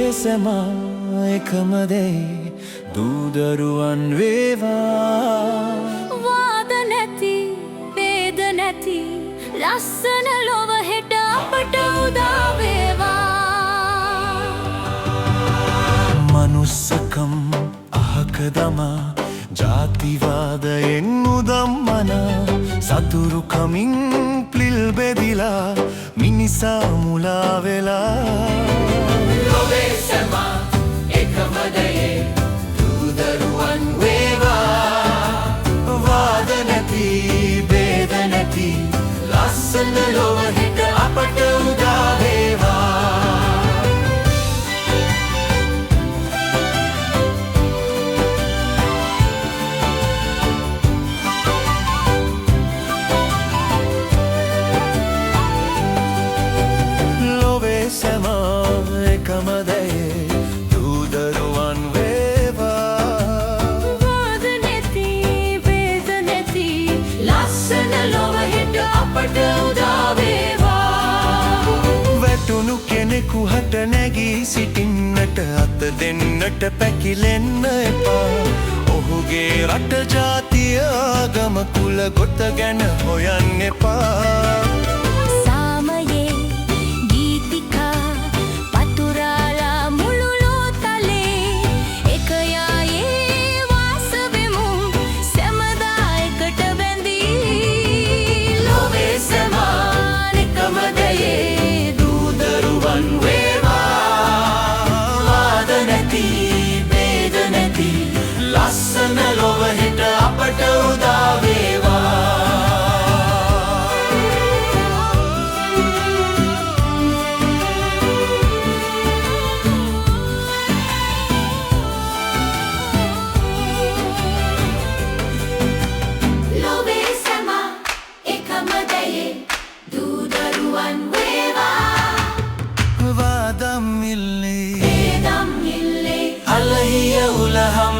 ලොවේ සැමා එකම දේ දූදරුවන් වේවා. වාද නැති වේද නැති ලස්සන ලොව හෙට අපට උදා වේවා. මනුස්සකම් අහක දමා ජාතිවාදයෙන් උදම්මනා සතුරුකමින් ප්ලිල් බෙදිලා මිනිසා මුලා වෙලා. ලොවේ සැමා එකම දයේ දූදරුවන් වේවා. වාද නැති ભેද නැති ලස්සන ලොව හෙට අපට උදා වේවා. ලොවේ සැමා එකම දයේ දූදරුවන් වේවා. වාද නැති වේද නැති ලස්සන ලොව හෙට අපට උදා වේවා. වැටුණු කෙනෙකු හට නැගී සිටින්නට අත දෙන්නට පැකිලෙන්න එපා. ඔහුගේ රට ජාතිය ආගම කුල ගොත ගැන හොයන්න එපා. සාමයේ ගීතිකා පතුරාලා මුළු ලෝතලේ එක යායේ වාස වෙමු සැමදා එකට බැඳී. ලොවේ සැමා එකම දයේ දූදරුවන් වේවා. වාද නැති ભેද නැති ලස්සන ලොව හෙට අපට උදා වේවා. ලොවේ සැමා එකම දයේ දූදරුවන් වේවා. වාදම් ඉල්ලේ වේදම් ඉල්ලේ අලහිය උලහම්